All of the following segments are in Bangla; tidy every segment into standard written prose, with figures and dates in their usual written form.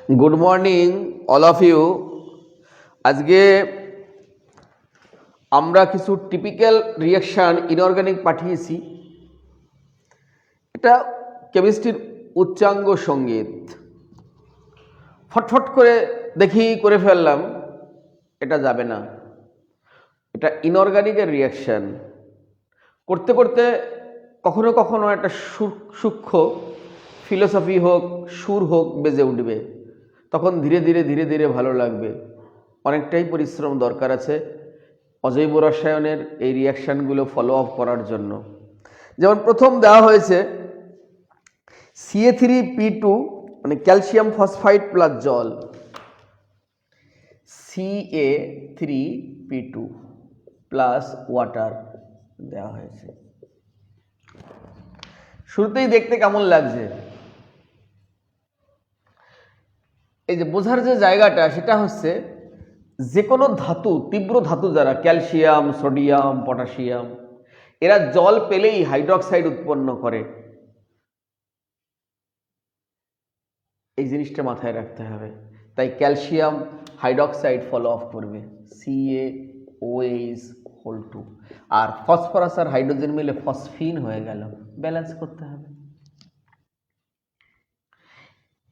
Good morning all of you. আজকে আমরা কিছু টিপিক্যাল রিয়াকশান ইনঅর্গানিক পাঠিয়েছি। এটা কেমিস্ট্রির উচ্চাঙ্গ সঙ্গীত। ফটফট করে দেখি করে ফেললাম, এটা যাবে না। এটা ইনঅর্গানিকের রিয়াকশান করতে করতে কখনো কখনো একটা সূক্ষ্ম ফিলোসফি হোক, সুর হোক বেজে উঠবে, তখন ধীরে ধীরে ধীরে ধীরে ভালো লাগবে। অনেকটাই পরিশ্রম দরকার আছে অজৈব রসায়নের এই রিয়াকশানগুলো ফলো আপ করার জন্য। যেমন প্রথম দেওয়া হয়েছে Ca3P2 মানে ক্যালসিয়াম ফসফাইড প্লাস জল, Ca3P2 প্লাস ওয়াটার দেওয়া হয়েছে। শুরুতেই দেখতে কেমন লাগছে? এই যে বোঝার যে জায়গাটা, সেটা হচ্ছে যে কোনো ধাতু, তীব্র ধাতু যারা ক্যালসিয়াম, সোডিয়াম, পটাশিয়াম, এরা জল পেলেই হাইড্রক্সাইড উৎপন্ন করে। এই জিনিসটা মাথায় রাখতে হবে। তাই ক্যালসিয়াম হাইড্রক্সাইড ফলো অফ করবে, CaOH2। আর ফসফরাস আর হাইড্রোজেন মিলে ফসফিন হয়ে গেল, ব্যালেন্স করতে হবে।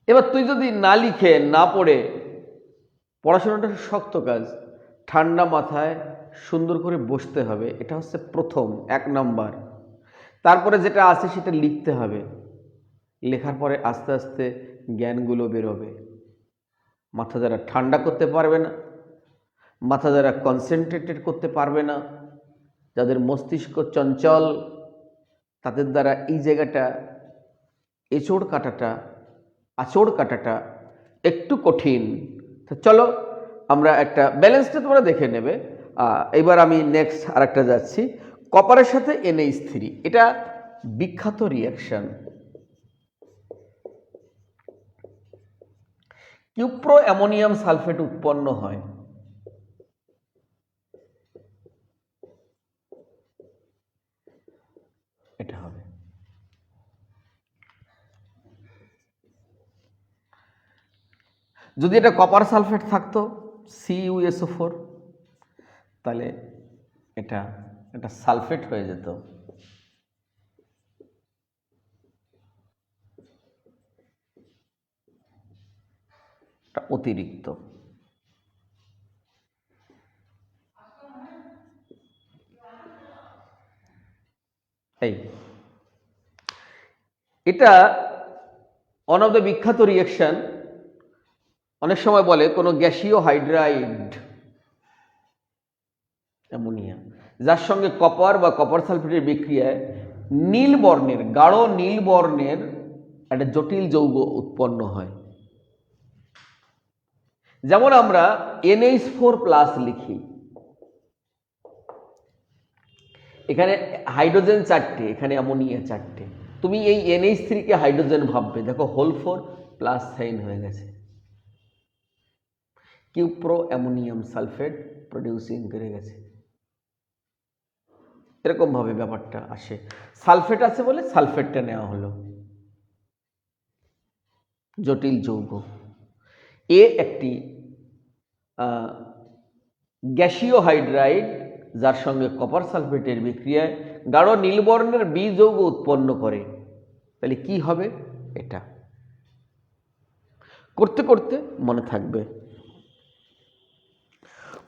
এবার তুই যদি না লিখে না পড়ে, পড়াশোনাটা শক্ত কাজ, ঠান্ডা মাথায় সুন্দর করে বসতে হবে। এটা হচ্ছে প্রথম 1 নাম্বার। তারপরে যেটা আছে সেটা লিখতে হবে। লেখার পরে আস্তে আস্তে জ্ঞানগুলো বেরোবে। মাথা যারা ঠান্ডা করতে পারবে না, মাথা যারা কনসেন্ট্রেটেড করতে পারবে না, যাদের মস্তিষ্ক চঞ্চল, তাদের দ্বারা এই জায়গাটা আঁচড় কাটাটা একটু কঠিন। তো চলো আমরা একটা ব্যালেন্সটা তোমরা দেখে নেবে। এবার আমি নেক্সট আরেকটা যাচ্ছি, কপারের সাথে NH3। এটা বিখ্যাত রিয়াকশন। কিউপ্রো অ্যামোনিয়াম সালফেট উৎপন্ন হয়। এটা হবে। যদি এটা কপার সালফেট থাকতো CuSO4, তাহলে এটা সালফেট হয়ে যেত। এটা অতিরিক্ত। এই এটা ওয়ান অফ দ্য বিখ্যাত রিয়াকশন। অনেক সময় বলে কোনো গ্যাসীয় হাইড্রাইড অ্যামোনিয়া, যার সঙ্গে কপার বা কপার সালফেটের বিক্রিয়ায় নীল বর্ণের, গাঢ় নীল বর্ণের একটা জটিল যৌগ উৎপন্ন হয়। যেমন আমরা NH4+ লিখি, এখানে হাইড্রোজেন 4টে, এখানে অ্যামোনিয়া 4টে। তুমি এই NH3 কে হাইড্রোজেন ভাববে, দেখো হোল 4 প্লাস সাইন হয়ে গেছে, কিউপ্রো অ্যামোনিয়াম সালফেট প্রডিউসিং করে গেছে। এরকম ভাবে ব্যাপারটা আসে। সালফেট আছে বলে সালফেটটা নেওয়া হলো, জটিল যৌগ। একটি গ্যাসীয় হাইড্রাইড, যার সঙ্গে কপার সালফেটের বিক্রিয়ায় গাঢ় নীলবর্ণের বি যৌগ উৎপন্ন করে। তাহলে কি হবে? এটা করতে করতে মনে থাকবে।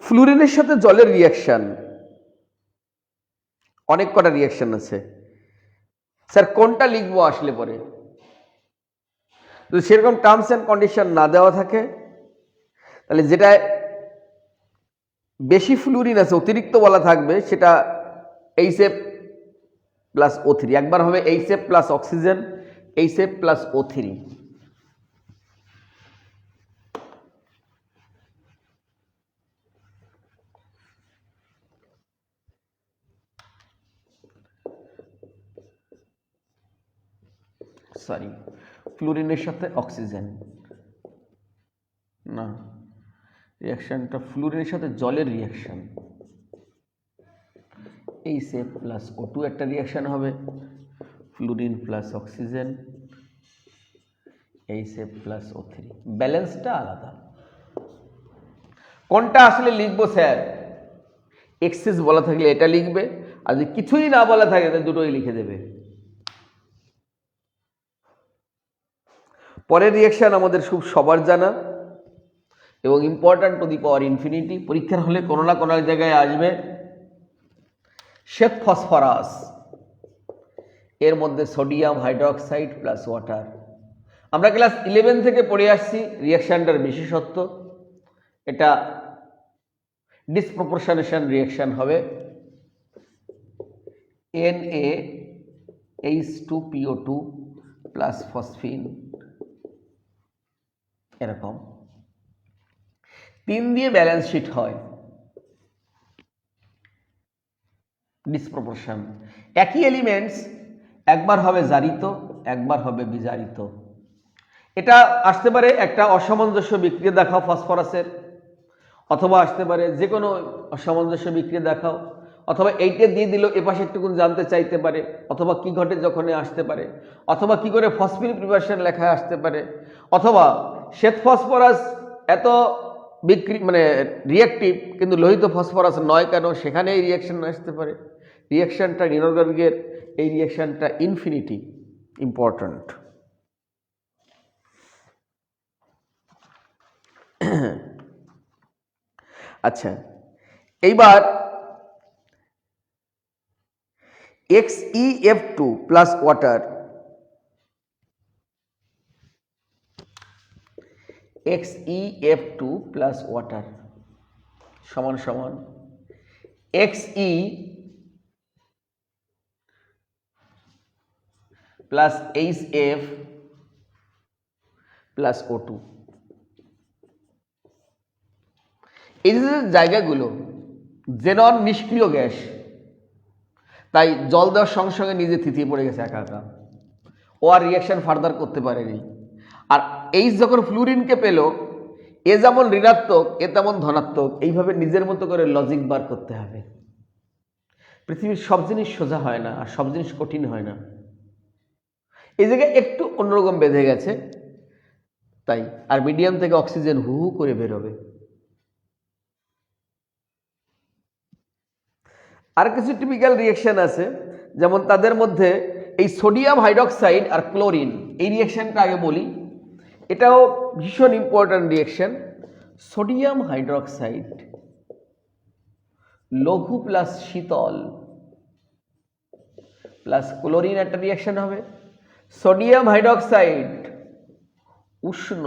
ফ্লুরিনের সাথে জলের রিয়াকশন, অনেক কটা রিয়াকশন আছে। স্যার কোনটা লিখবো আসলে পরে? যদি সেরকম টার্মস অ্যান্ড কন্ডিশন না দেওয়া থাকে, তাহলে যেটা বেশি ফ্লুরিন আছে, অতিরিক্ত বলা থাকবে, সেটা HF+O3। একবার হবে HF+ অক্সিজেন, HF+O3। সরি, ফ্লুরিনের সাথে অক্সিজেন না, রিয়াকশনটা ফ্লুরিনের সাথে জলের রিয়াকশন। HF+O2 একটা রিয়াকশন হবে, fluorine plus oxygen, HF plus O3, ব্যালেন্সটা আলাদা। কোনটা আসলে লিখবো স্যার? এক্সেস বলা থাকলে এটা লিখবে, আর যদি কিছুই না বলা থাকে তাহলে দুটোই লিখে দেবে। পরের রিয়াকশন আমাদের খুব সবার জানা এবং important to the power infinity, পরীক্ষার হলে কোনো না কোনো জায়গায় আসবে। শ্বেত ফসফরাস, এর মধ্যে সোডিয়াম হাইড্রোক্সাইড প্লাস ওয়াটার। আমরা ক্লাস 11 থেকে পড়ে আসছি রিয়াকশনটার বিশেষত্ব। এটা ডিসপ্রপোর্শনেশন রিয়াকশন হবে। NaH2PO2 প্লাস ফসফিন, এরকম 3 দিয়ে ব্যালেন্স শিট হয়। ডিসপ্রপোর্শন, একই এলিমেন্টস একবার হবে জারিত, একবার হবে বিজারিত। এটা আসতে পারে একটা অসামঞ্জস্য বিক্রিয়া দেখাও ফসফরাসের, অথবা আসতে পারে যে কোনো অসামঞ্জস্য বিক্রিয়া দেখাও, অথবা এইটা দিয়ে দিল এপাশে একটুকুন জানতে চাইতে পারে, অথবা কি ঘটে যখন আসতে পারে, অথবা কি করে ফসফিন প্রিপারেশন লেখায় আসতে পারে, অথবা শ্বেত ফসফরাস এত মানে রিয়াক্টিভ কিন্তু লোহিত ফসফরাস নয় কেন, সেখানে এই রিয়াকশন আসতে পারে। রিয়াকশনটা নিউরনবর্গের, এই রিয়াকশনটা ইনফিনিটি ইম্পর্ট্যান্ট। আচ্ছা, এইবার XeF2 plus water, XeF2 plus water সমান সমান Xe plus HF plus O2। এই যে জায়গাগুলো, জেনন নিষ্ক্রিয় গ্যাস, তাই জল দেওয়ার সঙ্গে সঙ্গে নিজে থিতিয়ে পড়ে গেছে একা একা, ও আর রিয়াকশন ফার্দার করতে পারেনি। আর এইচ যখন ফ্লুরিনকে পেল, এ যেমন ঋণাত্মক এ তেমন ধনাত্মক, এইভাবে নিজের মতো করে লজিক বার করতে হবে। পৃথিবীর সব জিনিস সোজা হয় না, আর সব জিনিস কঠিন হয় না। এই জায়গায় একটু অন্যরকম বেঁধে গেছে, তাই আর মিডিয়াম থেকে অক্সিজেন হু হু করে বেরোবে। আর কিছু টিপিক্যাল রিয়াকশন আছে, যেমন তাদের মধ্যে এই সোডিয়াম হাইড্রোক্সাইড আর ক্লোরিন, এই রিয়াকশনটা আগে বলি, এটাও ভীষণ ইম্পর্ট্যান্ট রিয়াকশন। সোডিয়াম হাইড্রোক্সাইড লঘু প্লাস শীতল প্লাস ক্লোরিন একটা রিয়াকশন হবে। সোডিয়াম হাইড্রোক্সাইড উষ্ণ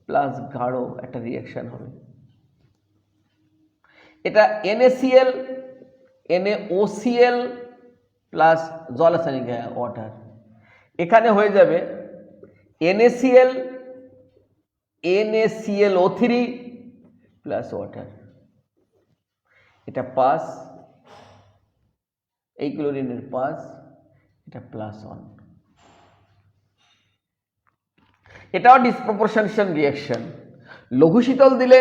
প্লাস গাঢ় একটা রিয়াকশন হবে। এটা NaCl NaOCl প্লাস জল আছে ওয়াটার, এখানে হয়ে যাবে NaCl NaClO3 প্লাস ওয়াটার। এটা পাস, এই ক্লোরিনের পাস, এটা প্লাস 1। এটাও ডিসপ্রপোর্শনেশন রিয়াকশন। লঘু শীতল দিলে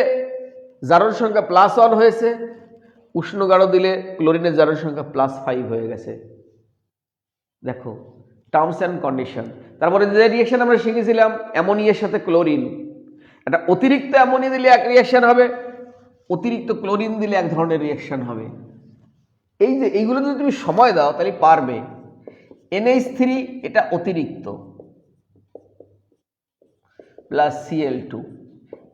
জারণ সংখ্যা +1 হয়েছে, উষ্ণ গাঢ় দিলে ক্লোরিনের জারণ সংখ্যা +5 হয়ে গেছে। দেখো টার্মস অ্যান্ড কন্ডিশন। তারপরে যে রিয়াকশন আমরা শিখেছিলাম অ্যামোনিয়ার সাথে ক্লোরিন, একটা অতিরিক্ত অ্যামোনিয়া দিলে এক রিয়াকশন হবে, অতিরিক্ত ক্লোরিন দিলে এক ধরনের রিয়াকশন হবে। এই যে এইগুলো যদি তুমি সময় দাও তাহলে পারবে। NH3 এটা অতিরিক্ত plus Cl2,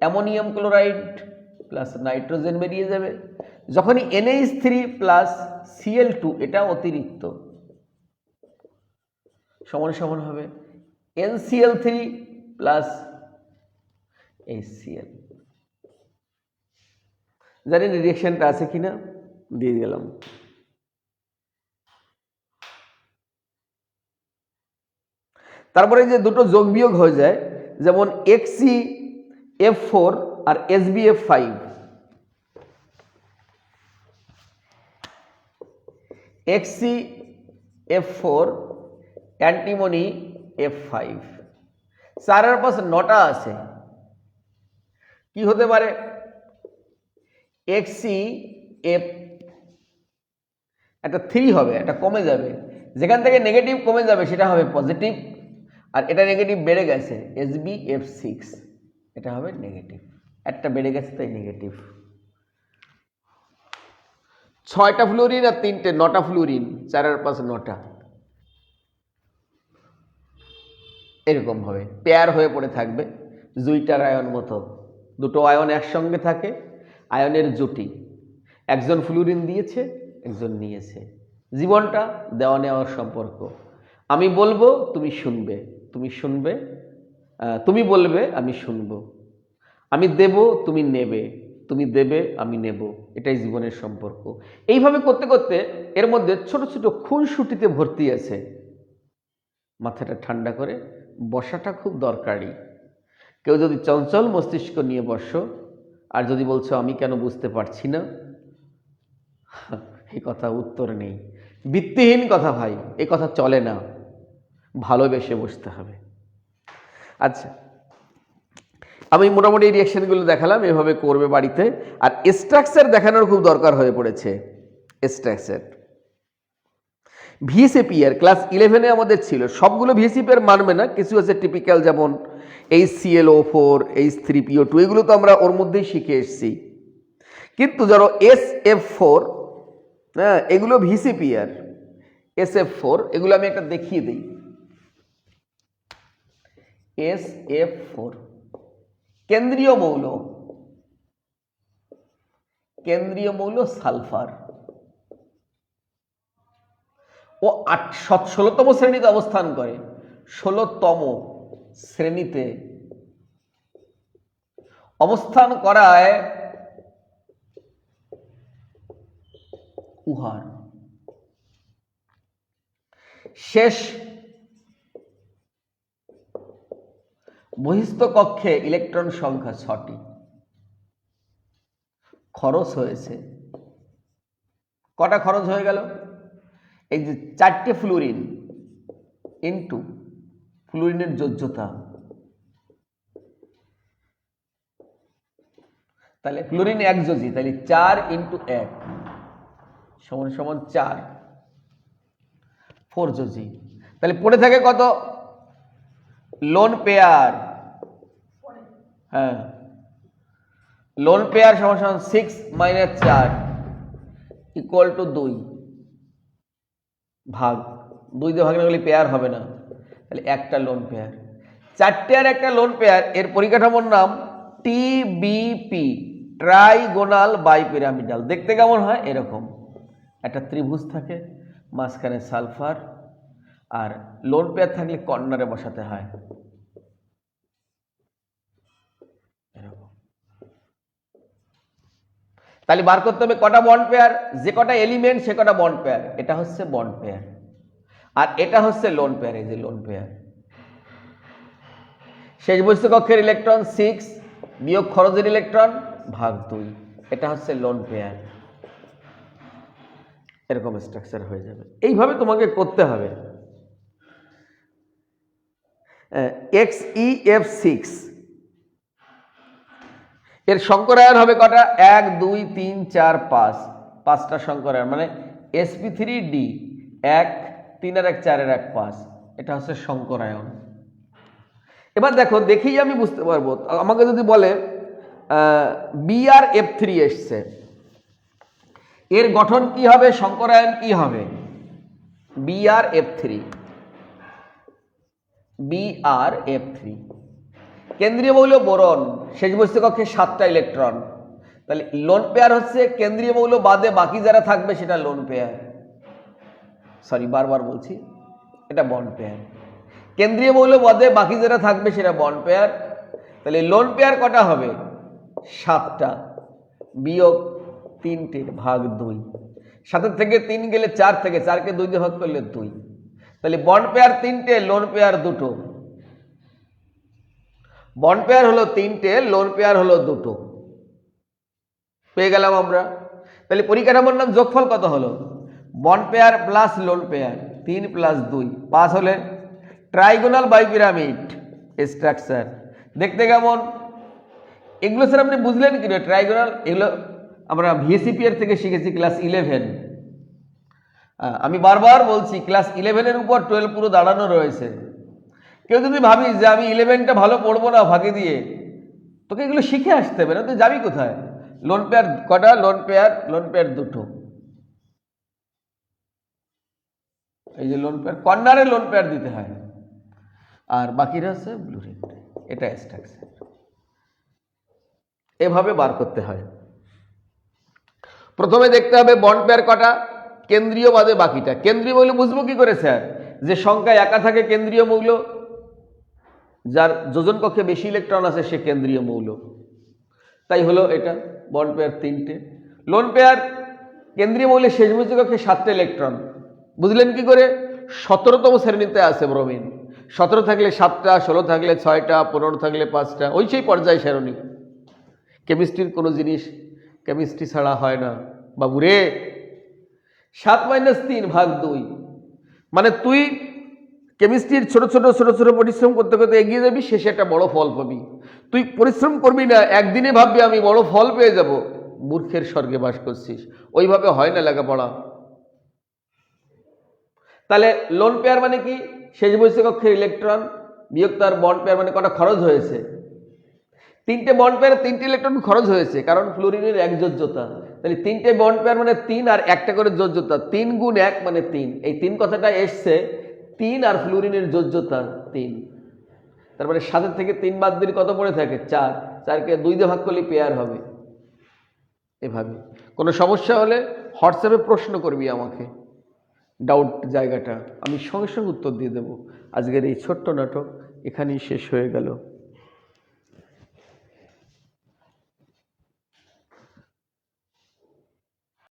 ammonium chloride plus nitrogen বেরিয়ে যাবে। যখনই NH3 প্লাস Cl2 এটা অতিরিক্ত, সমান সমান হবে NCl3 প্লাস HCl। জানেন রিয়াকশনটা আছে কিনা, দিয়ে গেলাম। তারপরে যে দুটো যোগ বিয়োগ হয়ে যায়, যেমন XeF4 আর SbF5। XeF4 অ্যান্টিমনি F5, 4 পাশে 9টা আছে। কি হতে পারে? XeF একটা 3 হবে, একটা কমে যাবে, যেখান থেকে নেগেটিভ কমে যাবে সেটা হবে পজিটিভ, আর এটা নেগেটিভ বেড়ে গেছে, SbF6, এটা হবে নেগেটিভ, একটা বেড়ে গেছে তাই নেগেটিভ। 6টা ফ্লোরিন আর 3টে, 9টা ফ্লোরিন, 4 আর 5 9টা, এরকম ভাবে পেয়ার হয়ে পড়ে থাকবে জুইটার আয়ন মতো। দুটো আয়ন একসঙ্গে থাকে, আয়নের জুটি, একজন ফ্লুরিন দিয়েছে, একজন নিয়েছে। জীবনটা দেওয়া নেওয়ার সম্পর্ক। আমি বলবো, তুমি শুনবে, তুমি শুনবে, তুমি বলবে, আমি শুনবো, আমি দেব, তুমি নেবে, তুমি দেবে, আমি নেব, এটাই জীবনের সম্পর্ক। এইভাবে করতে করতে এর মধ্যে ছোট ছোট খুনসুটিতে ভর্তি আছে। মাথাটা ঠান্ডা করে বসাটা খুব দরকারি। কেউ যদি চঞ্চল মস্তিষ্ক নিয়ে বসো আর যদি বলছো আমি কেন বুঝতে পারছি না, এই কথা উত্তর নেই, ভিত্তিহীন কথা ভাই, এই কথা চলে না, ভালোবেসে বসতে হবে। আচ্ছা, আমি মোটামুটি এই রিয়াকশনগুলো দেখালাম, এভাবে করবে বাড়িতে। আর স্ট্রাকচার দেখানোর খুব দরকার হয়ে পড়েছে। স্ট্রাকচার ভিএসিপিআর ক্লাস 11-এ আমাদের ছিল, সবগুলো ভিএসিপিআর মানবে না, কিছু আছে টিপিক্যাল, যেমন HClO4, H3PO2, এগুলো তো আমরা ওর মধ্যেই শিখে এসেছি। কিন্তু ধরো SF4, হ্যাঁ, এগুলো ভিসিপিআর, SF4 এগুলো আমি একটা দেখিয়ে দিই। SF4 কেন্দ্রীয় মৌল, কেন্দ্রীয় মৌল সালফার। ও 16তম শ্রেণীতে অবস্থান করে, 16তম শ্রেণীতে অবস্থান করায় উহার শেষ বহিস্থ কক্ষে ইলেকট্রন সংখ্যা 6টি। খরচ হয়েছে কটা? খরচ হয়ে গেল এই যে 4টে ফ্লুরিন ইন্টু ফ্লুরিনের যোজ্যতা, তাহলে ফ্লুরিন একযোজী, তাহলে 4 × 1 সমান সমান 4, 4 যোজী। তাহলে পড়ে থাকে কত? লোন পেয়ার, হ্যাঁ, লোন পেয়ার সমান সমান 6 - 4 = 2 ভাগ 2 দিয়ে ভাগ না করলে পেয়ার হবে না, তাহলে একটা লোন পেয়ার। 4টে আর একটা লোন পেয়ার, এর পরিকাঠামোর নাম TBP, ট্রাইগোনাল বাইপিরামিডাল। দেখতে কেমন হয়? এরকম একটা ত্রিভুজ থাকে, মাঝখানে সালফার, আর লোন পেয়ার থাকলে কর্নারে বসাতে হয় এরকম। তাহলে বার করতে হবে কটা বন্ড পেয়ার, যে কটা এলিমেন্ট সে কটা বন্ড পেয়ার। এটা হচ্ছে বন্ড পেয়ার আর এটা হচ্ছে লোন পেয়ার। এই যে লোন পেয়ার, শেষ বহিস্থ কক্ষের ইলেকট্রন 6 বিয়োগ খরচের ইলেকট্রন ভাগ 2, এটা হচ্ছে লোন পেয়ার। এরকম স্ট্রাকচার হয়ে যাবে, এইভাবে তোমাকে করতে হবে। XeF6 এর সংকরায়ন হবে কটা? 1 2 3 4 5, 5টা সংকরায়ন, মানে sp3d 1 3 আর 1 4 এর 1 5, এটা হচ্ছে সংকরায়ন। এবার দেখো, দেখেই আমি বুঝতে পারবো। আমাকে যদি বলে BrF3 এসছে, এর গঠন কি হবে, সংকরায়ন কি হবে? BrF3, BrF3 কেন্দ্রীয় মৌল বোরন, শেষ বহিস্থ কক্ষে 7টা ইলেকট্রন। তাহলে লোন পেয়ার হচ্ছে কেন্দ্রীয় মৌল বাদে বাকি যারা থাকবে সেটা লোন পেয়ার, সরি বারবার বলছি, এটা বন্ড পেয়ার। কেন্দ্রীয় মৌল বাদে বাকি যারা থাকবে সেটা বন্ড পেয়ার। তাহলে লোন পেয়ার কটা হবে? 7টা বিয়োগ 3টে ভাগ 2, 7 থেকে 3 গেলে 4 থেকে, 4কে 2 দিয়ে ভাগ করলে 2, তাহলে বন্ড পেয়ার 3টে, লোন পেয়ার 2টো। বন্ড পেয়ার হলো 3টে, লোন পেয়ার হলো 2টো, পেয়ে গেলাম আমরা। তাহলে পরিকাঠামোর নাম যোগফল কত হলো? Bond pair plus lone pair, 3 + 2 5 হলে ট্রাইগোনাল বাইপিরামিড স্ট্রাকচার। দেখতে কেমন? এগুলো স্যার আপনি বুঝলেন কি না? ট্রাইগোনাল এগুলো আমরা ভিএসিপিআর থেকে শিখেছি ক্লাস 11। আমি বারবার বলছি, ক্লাস 11-এর উপর 12 পুরো দাঁড়ানো রয়েছে। কেউ যদি ভাবিস যে আমি 11টা ভালো পড়বো না ফাঁকি দিয়ে, তোকে এগুলো শিখে আসতে হবে, না তুই যাবি কোথায়? লোন পেয়ার কটা? লোন পেয়ার দুটো। এই যে লোন পেয়ার, কর্নারে লোন পেয়ার দিতে হয়, আর বাকিরা হচ্ছে ব্লু রিং। এটা স্ট্রাকচার, এভাবে বার করতে হয়। প্রথমে দেখতে হবে বন্ড পেয়ার কটা, কেন্দ্রীয় বাদে বাকিটা। কেন্দ্রীয় মৌল বুঝবো কি করে স্যার? যে সংখ্যায় একা থাকে কেন্দ্রীয় মৌল, যার যোজন কক্ষে বেশি ইলেকট্রন আছে সে কেন্দ্রীয় মৌল। তাই হলো এটা বন্ড পেয়ার 3টে। লোন পেয়ার কেন্দ্রীয় মৌলের শেষ বিজোড় কক্ষে 7টা ইলেকট্রন। বুঝলেন কি করে? 17তম শ্রেণীতে আছে ব্রোমিন। 17 থাকলে 7টা, 16 থাকলে 6টা, 15 থাকলে 5টা, ওই সেই পর্যায় সারণী। কেমিস্ট্রির কোনো জিনিস কেমিস্ট্রি ছাড়া হয় না বাবুরে। 7 - 3 ভাগ 2, মানে তুই কেমিস্ট্রির ছোট ছোট পরিশ্রম করতে করতে এগিয়ে যাবি, শেষে একটা বড় ফল পাবি। তুই পরিশ্রম করবি না, একদিনে ভাববি আমি বড় ফল পেয়ে যাব, মূর্খের স্বর্গে বাস করছিস। ওইভাবে হয় না লেখাপড়া। তাহলে লোন পেয়ার মানে কি? শেষ বৈশিষ্ট্য কক্ষের ইলেকট্রন বিয়োগ তার বন্ড পেয়ার, মানে কটা খরচ হয়েছে। 3টে বন্ড পেয়ারে 3টে ইলেকট্রন খরচ হয়েছে, কারণ ফ্লুরিনের 1 যোজ্যতা। তাহলে 3টে বন্ড পেয়ার মানে 3 আর একটা করে যোজ্যতা, 3 গুণ 1 মানে 3। এই 3 কথাটা এসছে 3 আর ফ্লুরিনের যোজ্যতা 3। তার মানে 7 থেকে 3 বাদ দিলে কত পড়ে থাকে? 4। 4কে 2 দিয়ে ভাগ করলে পেয়ার হবে। এভাবে কোনো সমস্যা হলে হোয়াটসঅ্যাপে প্রশ্ন করবি আমাকে, ডাউট জায়গাটা আমি সঙ্গে সঙ্গে উত্তর দিয়ে দেব। আজকের এই ছোট্ট নাটক এখানেই শেষ হয়ে গেল।